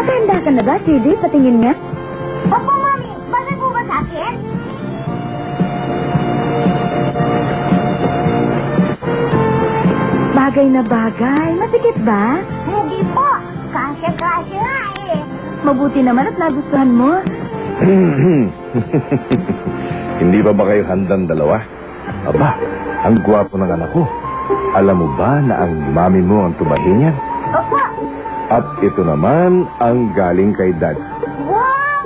Nakahanda ka na ba, CD? Patingin nga. Opo, Mami. Bagay po ba sa akin? Bagay na bagay. Masikip ba? Hindi po. Kasya-kasya nga eh. Mabuti naman at nagustuhan mo. Hindi ba kayo handang dalawa? Aba, ang gwapo ng anak ko. Alam mo ba na ang mami mo ang tumahin yan? Opo. At ito naman ang galing kay Dad. Wow!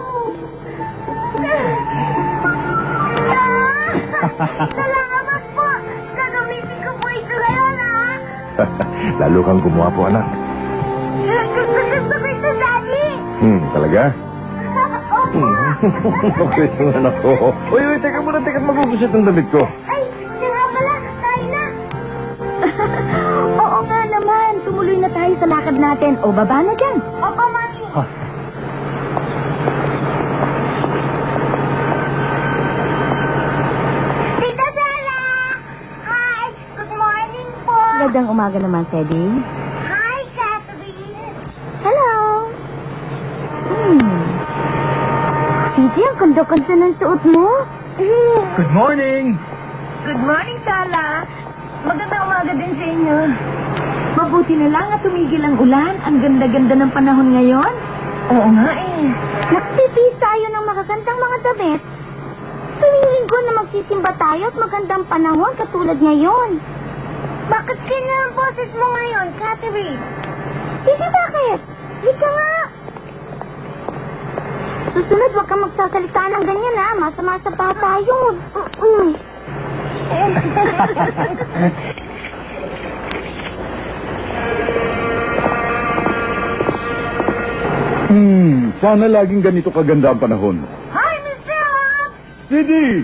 Salamat po. Gagamitin ko po ito ngayon, ha? Lalo kang gumwapo, anak. Gusto ko ito, Daddy. Talaga? Opo. Okay yung anak ko. Uy, teka muna, magugusit ang damit ko. Ay, siya nga pala. Tayo na. Oo nga naman. Tumuloy na tayo sa lakad natin. O, baba na dyan. Opo, Mami. Tita Sarah! Hi! Good morning po! Magandang umaga naman, Teddy. Hi, Catherine! Hello. Teddy, ang kanda-kanda ng suot mo. Good morning! Good morning, Sala. Magandang umaga din sa inyo. Mabuti na lang at tumigil ang ulan. Ang ganda-ganda ng panahon ngayon. Oo nga eh. Nagpipis tayo ng makagandang mga damit. Tuwing linggo na magsisimba tayo at magandang panahon katulad ngayon. Bakit ganyan ang boses mo ngayon, Catherine? Hindi bakit? Lika nga! Susunod, huwag kang magsasalita ng ganyan, ha? Masama sa bata yun. Sana laging ganito kaganda ang panahon. Hi, Mr. Hop! Sidi!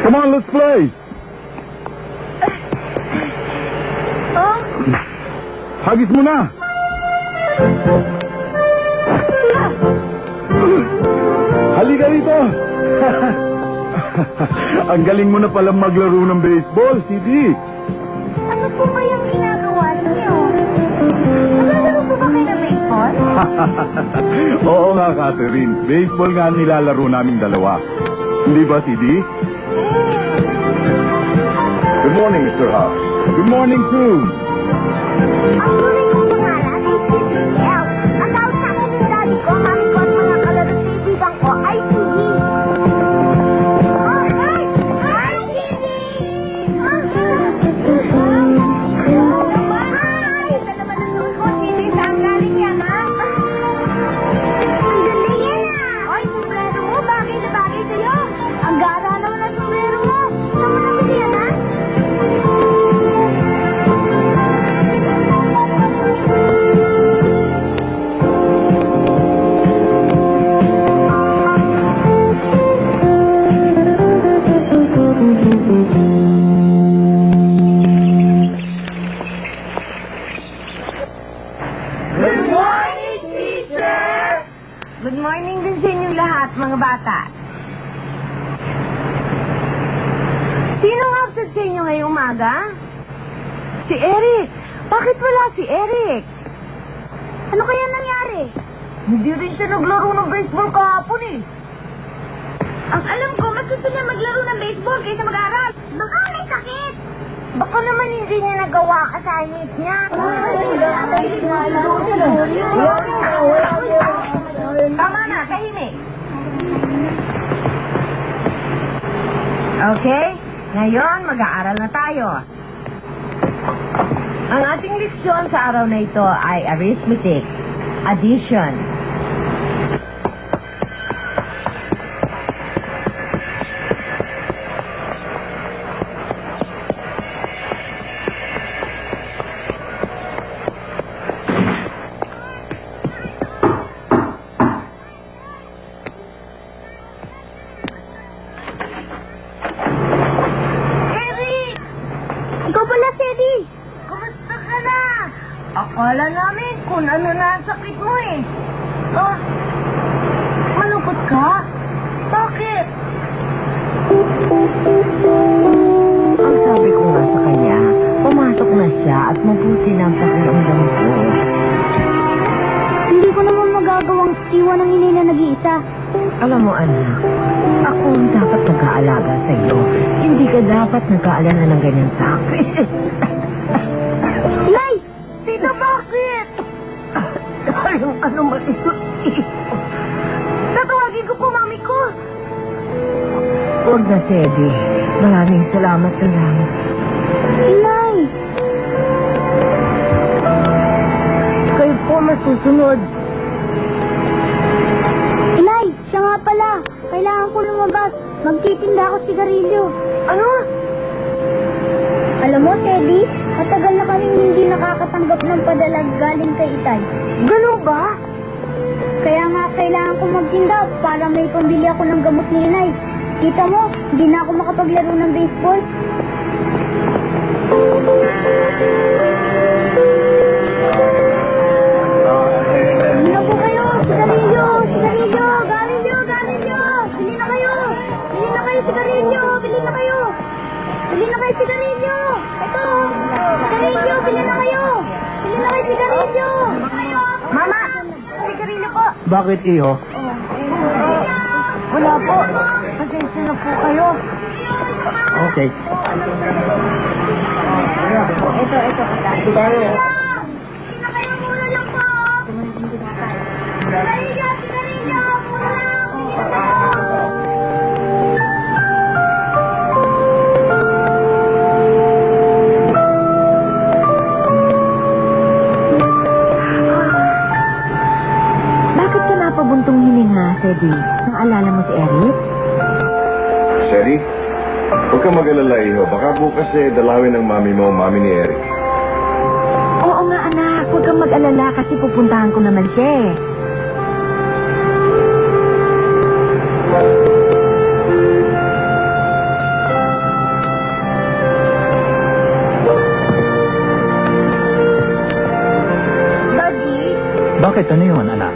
Come on, let's play! Oh? Hagis mo na! Halika rito! Ang galing mo na palang maglaro ng baseball, Sidi! Ano po ba yung ginagawa niyo? Naglalaro po ba kayo ng baseball? Oo nga, Catherine. Baseball nga nilalaro naming dalawa. Hindi ba, Sidi? Good morning, Mr. House. Good morning, too. Ang tunay kong pangalan ay si CL. Ang tawag sa akin ng daddy ko, mami ko at mga kalaro sa ibibang ko ay Sidi. Oh, hi! Hi, Sidi! Hi! Ito naman ang suot ko, Sidi. Saan galing yan, ha? Ang ganda yan, ha? Oy, sombrero mo, bagay na bagay sa'yo. Ang gara naman ang sombrero mo. Saan mo nabili yan, ha? Good morning, teacher! Good morning din sa inyong lahat, mga bata. Sinong absent sa inyo ngayong umaga? Si Eric. Bakit wala si Eric? Ano kaya nangyari? Hindi rin siya naglaro ng baseball kahapon eh. Ang alam ko, mas gusto niya maglaro ng baseball kaysa mag-aaral. Baka may sakit. Baka naman hindi niya nagawa ang assignment niya. Tama na, tahimik. Okay, ngayon mag-aaral na tayo. Ang ating leksyon sa araw na ito ay arithmetic, addition. Ikaw pala, Sedi. Kumusta ka na? Akala namin kung ano na ang sakit mo eh. Oh, malungkot ka? Bakit? Ang sabi ko nga sa kanya, pumasok na siya at mabuti na ang pakiramdam ko. kita. Alam mo, anak, ako ang dapat nag-aalaga sa iyo. Hindi ka dapat nag-aalala ng ganyan sa akin. Nay! Tita, bakit? Ano man ito? Tatawagin ko po mami ko. Huwag na, Teddy. Maraming salamat na lang. Nay! Kayo po masusunod. Inay, siya nga pala. Kailangan ko lumabas. Magtitinda ako sigarilyo. Ano? Alam mo, Teddy, matagal na kaming hindi nakakatanggap ng padala galing kay Itay. Ganun ba? Kaya nga kailangan ko magtinda para may pambili ako ng gamot ni Inay. Kita mo, hindi na ako makapaglaro ng baseball. Bili na po kayo! Sigarilyo! Sigarilyo! Garilyo! Garilyo! Bili na kayo! Bili na kayo sigarilyo! Bili na kayo! Bili na kayo sigarilyo! Ito! Sigarilyo! Bili na kayo! Bili na kayo sigarilyo! Mama! Sigarilyo po! Bakit, iho? Wala po. Pasensya na po kayo. Okay. Ito. Bili na kayo muna lang po! Sigarilyo! Sigarilyo! Muna lang! Bili na kayo! Bakit ka napabuntong hininga, Teddy? Naalala mo si Eric? Sherry, huwag kang mag-alala, iho. Baka bukas dalawin ng mami mo, mami ni Eric. Oo nga, anak. Huwag kang mag-alala kasi pupuntahan ko naman siya eh. Daddy, Bakit? Ano yun, anak?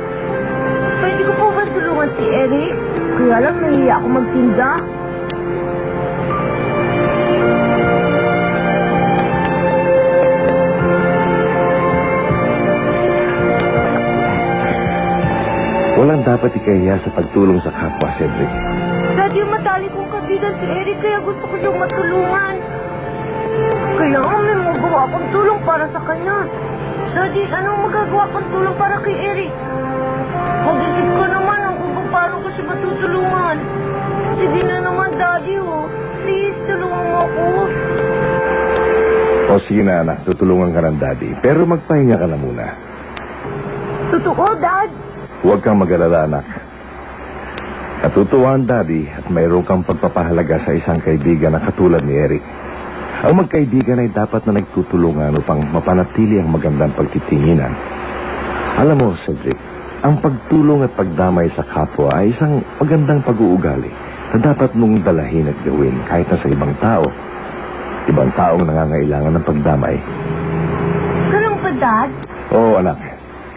Pwede ko po ba tulungan si Eric? Kaya lang nahiya ako magtinda. Walang dapat ikahiya sa pagtulong sa kapwa, Cedric. Daddy, matali kong kaibigan si Eric kaya gusto ko siyang matulungan. Kaya may magawa akong tulong para sa kanya. Daddy, anong magagawa kong tulong para kay Eric? Mag-isip ko naman kung paano ko siya matutulungan. Sige na naman, Daddy, oh. Please, tulungan mo ako. O sige na, anak. Tutulungan ka ng daddy. Pero magpahinga ka na muna. Totoo, Dad? Huwag kang mag-alala, anak. Natutuwa ang daddy at mayroon kang pagpapahalaga sa isang kaibigan na katulad ni Eric. Ang magkaibigan ay dapat na nagtutulungan upang mapanatili ang magandang pagtitinginan. Alam mo, Cedric, ang pagtulong at pagdamay sa kapwa ay isang magandang pag-uugali na dapat mong dalahin at gawin kahit na sa ibang tao. Ibang taong nangangailangan ng pagdamay. Ganun ba, Dad? Oo, anak.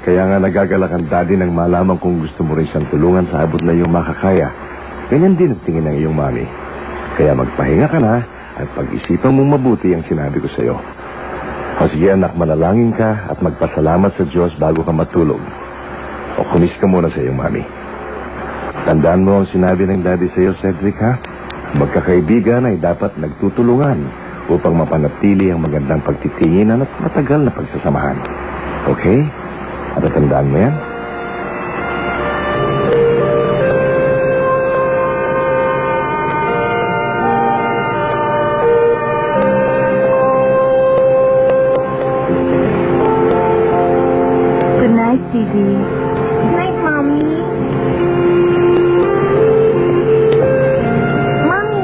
Kaya nga nagagalak ang daddy nang malaman kung gusto mo rin siyang tulungan sa abot na iyong makakaya. Ganyan din ang tingin ng iyong mami. Kaya magpahinga ka na at pag-isipan mong mabuti ang sinabi ko sa iyo. O sige anak, manalangin ka at magpasalamat sa Diyos bago ka matulog. O kumis ka muna sa iyong mami. Tandaan mo ang sinabi ng daddy sa iyo, Cedric, ha? Magkakaibigan ay dapat nagtutulungan upang mapanatili ang magandang pagtitinginan at matagal na pagsasamahan. Okay? At tandaan mo yan? Good night, Didi. Good night, Mommy. Mommy,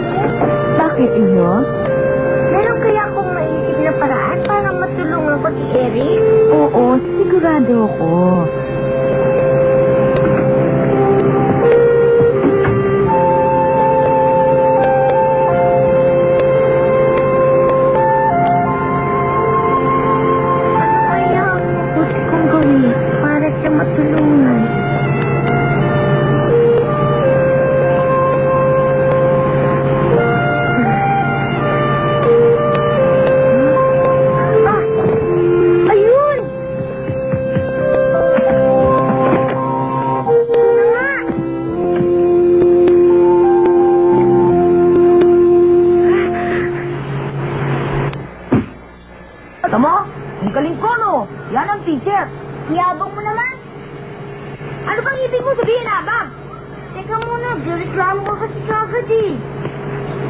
Bakit, Iyo? meron kaya akong maisip na paraan para matulungan ko si Eric? Oo, sigurado ako. Kaya, buti kong gawin para siya matulungan. Ah! Ayun! Yabang mo naman. Ano bang ibig mo sabihin, Abang? Teka muna, reklamo ka kasi kagad eh.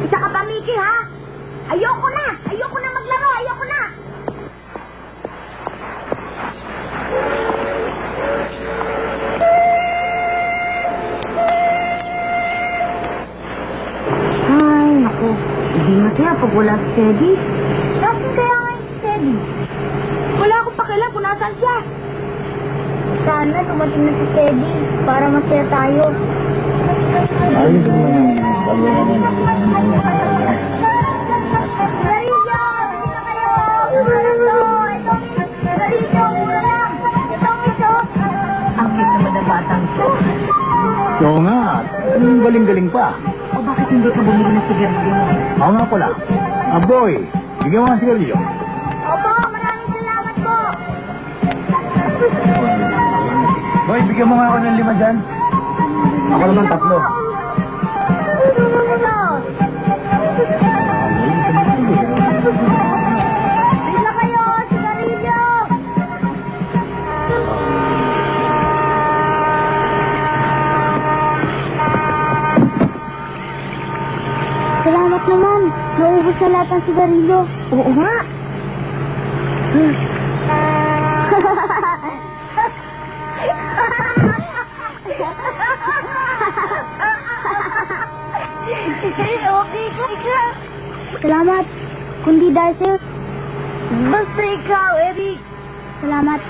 Isa ka pa, Mickey, ha? Ayoko na! Ayoko na maglaro! Ayoko na! Ay, naku. Hindi masaya pag wala si Teddy. Nasaan kaya nga yung Teddy? Wala akong pakialam kung nasaan siya. Sana dumating na si Teddy para masaya tayo. Garillo! Dito kayo! Ito! Garillo! Mura lang! Ito! Ang cute naman ng batang to. Oo nga, galing-galing pa. O bakit hindi ka bumili ng sigarilyo? Oo nga pala. Boy, bigyan mo ng sigarilyo. Opo, maraming salamat po. Boy, bigyan mo nga ako ng 5 dyan. Ako naman 3. Ito. Dito kayo! Sigarilyo! Salamat naman. Naubos na lahat ng sigarilyo. Oo nga. Okay ka. Salamat. Kundi dahil sa'yo. Basta ikaw, Eric. Salamat.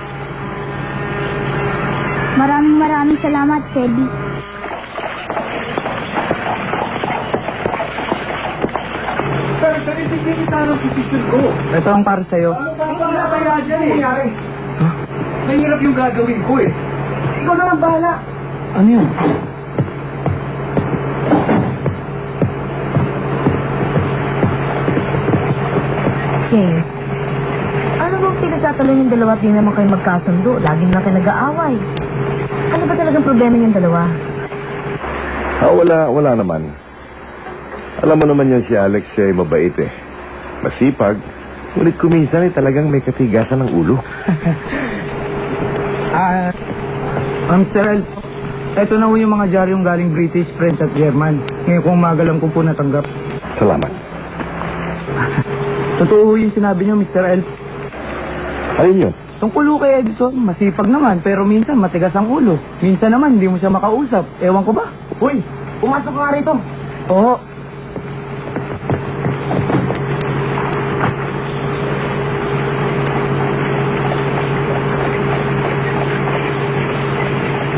Maraming salamat, Teddy. Ito ang para sa'yo. Ano kaya dyan eh? Mahirap yung gagawin ko eh. Ikaw na lang bahala. Ano yun? James, ano bang pinagtatalo yung dalawa at di naman kayo magkasundo? Laging na kayo nag-aaway. Ano ba talagang problema yung dalawa? Wala naman. Alam mo naman yan si Alex ay mabait eh. Masipag. Ngunit kuminsan ay talagang may katigasan ng ulo. Mr. Elf, eto na ho yung mga diaryong galing British, French at German. Ngayon kong umaga lang ko po natanggap. Salamat. Totoo ho yung sinabi niyo, Mr. Elf. Ayun yun. Tungkol ho kay Edison, masipag naman, pero minsan matigas ang ulo. Minsan naman, hindi mo siya makausap. Ewan ko ba? Uy, pumasok ka nga rito. Oo.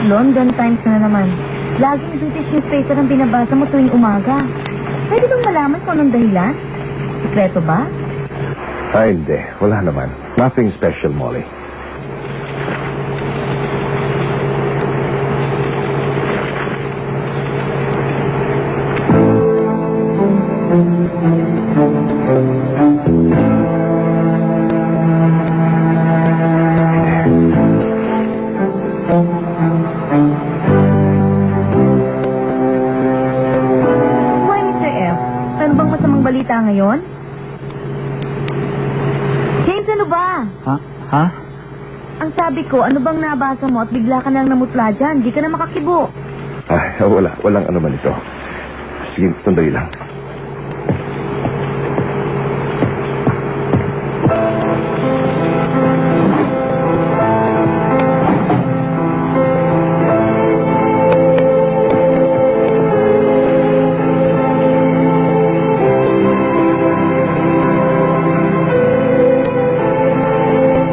London Times na naman. Laging British newspaper ang binabasa mo tuwing umaga. Pwede bang malaman kung anong dahilan? Sikreto ba? Hindi. Wala naman. Nothing special, Molly. Why, Mr. F? Ano bang masamang balita ngayon? James, ano ba? Ha? Ha? Ang sabi ko, ano bang nabasa mo at bigla ka nang namutla dyan? Di ka na makakibo. Wala. Walang ano man ito. Sige, sandali lang.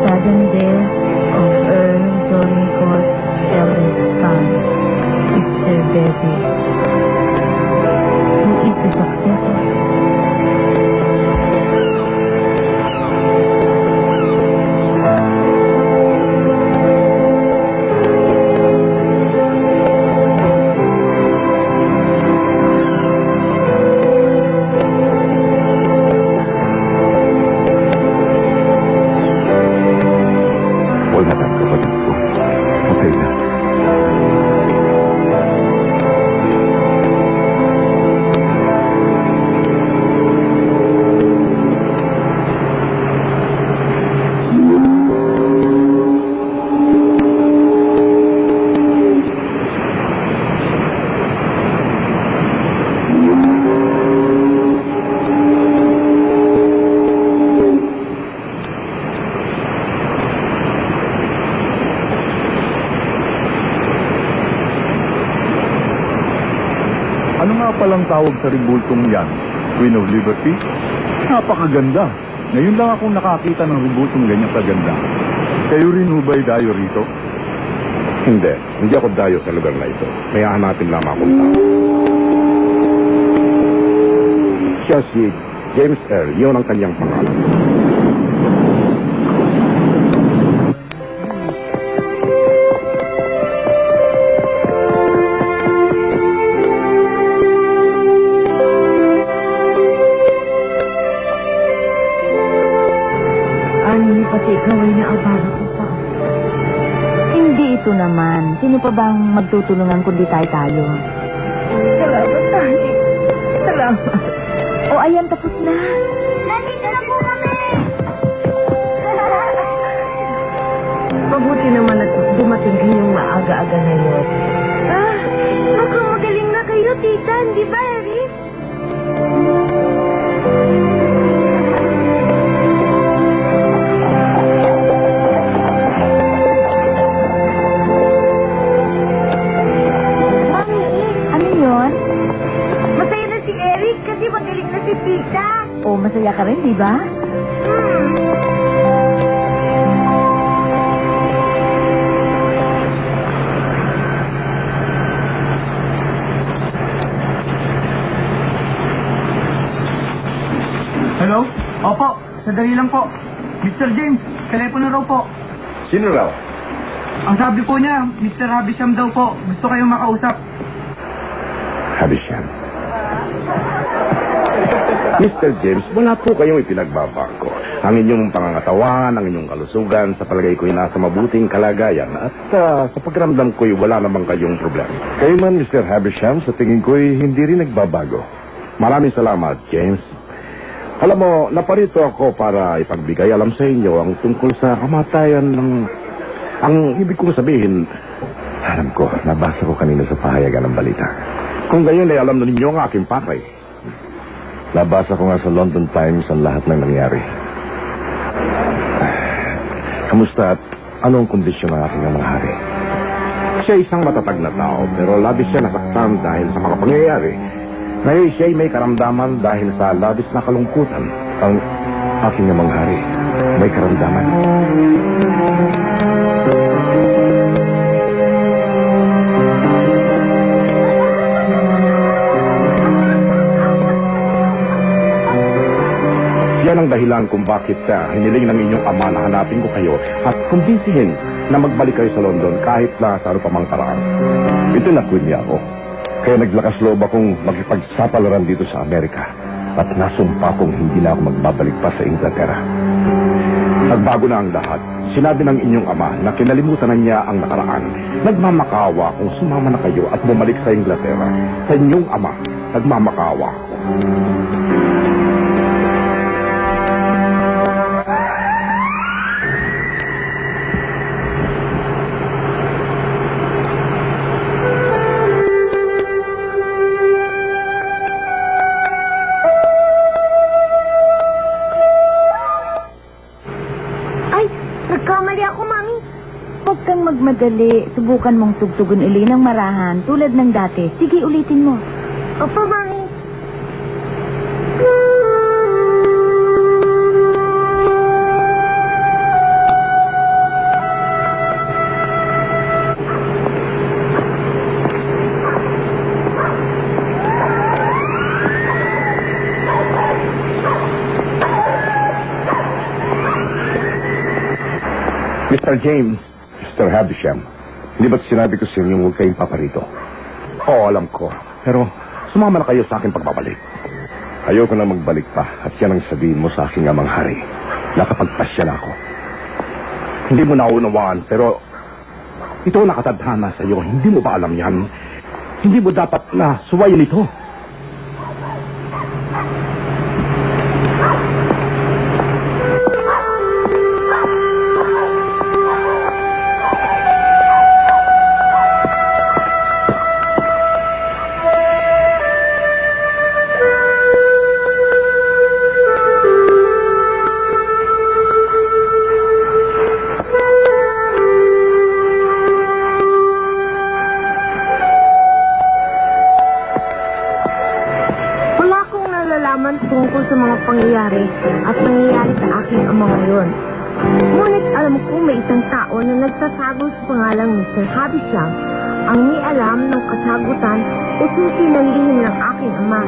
Sudden death of Erlentonicos eldest son, Mr. Betty. Who is the Ano nga palang tawag sa rebultong yan? Queen of Liberty? Napakaganda. Ngayon lang akong nakakita ng rebultong ganyang kaganda. Kayo rin hubay dayo rito? Hindi ako dayo sa lugar na ito. May hahanapin lamang akong tao. Siya si James Earl, yun ang kanyang pangalan. Ani, pati ikaw ay naabala ko pa. Hindi ito naman. Sino pa bang magtutulungan kundi tayo? Salamat, Ani. Salamat. O ayan, tapos na. Nandito na po kami! Mabuti naman at dumating kayong maaga-aga ngayon. Mukhang magaling na kayo, tita. Hindi ba, Eric? Mami, ano yun? Masaya na si Eric kasi magaling na si Tita. O, masaya ka rin, di ba? Hello? Opo, sandali lang po. Mr. James, telepono raw po. Sino raw? Ang sabi po niya, Mr. Havisham daw po. Gusto kayong makausap. Havisham. Mr. James, wala po kayong ipinagbabangko. Ang inyong pangangatawan, ang inyong kalusugan, sa palagay ko'y nasa mabuting kalagayan. At sa pagramdam ko'y wala namang kayong problema. Kayo man, Mr. Havisham, sa tingin ko'y hindi rin nagbabago. Maraming salamat, James. Alam mo, naparito ako para ipagbigay alam sa inyo ang tungkol sa kamatayan ng... Ang ibig kong sabihin, alam ko, nabasa ko kanina sa pahayagan ng balita. Kung gayon ay alam na ninyo ang aking patay. Nabasa ko nga sa London Times ang lahat ng nangyari. Kamusta at anong kondisyon ng aking amang hari? Siya isang matatag na tao, pero labis siya nasaktan dahil sa mga pangyayari. Ngayon siya'y may karamdaman dahil sa labis na kalungkutan. Ang aking amang hari, may karamdaman. Yan ang dahilan kung bakit hiniling ng inyong ama na hanapin ko kayo at kumbinsihin na magbalik kayo sa London kahit na sa ano pamang paraan. Itinakwil niya ako. Kaya naglakas loob akong makipagsapalaran dito sa Amerika at nasumpa kong hindi na ako magbabalik pa sa Inglaterra. Nagbago na ang lahat. Sinabi ng inyong ama na kinalimutan na niya ang nakaraan. Nagmamakawa kung sumama na kayo at bumalik sa Inglaterra. Sa inyong ama, nagmamakawa ako. Nagkamali ako, Mami. Huwag kang magmadali. Subukan mong tugtugon uli ng marahan tulad ng dati. Sige, ulitin mo. Opo, Mami. Mr. James, Mr. Havisham, hindi ba't sinabi ko sa inyo huwag kayong paparito? Oo, alam ko. Pero sumama na kayo sa aking pagbabalik. Ayoko na magbalik pa at yan ang sabihin mo sa aking amang hari. Nakapagpasya na ako. Hindi mo naunawaan pero ito ang nakatadhana sa iyo. Hindi mo ba alam yan? Hindi mo dapat na suwayin ito. sa mga pangyayari at nangyayari sa aking ama ngayon. Ngunit alam ko may isang tao na nagsasabi sa pangalang Mr. Havisham ang may alam ng kasagutan o susi ng lihim ng aking ama.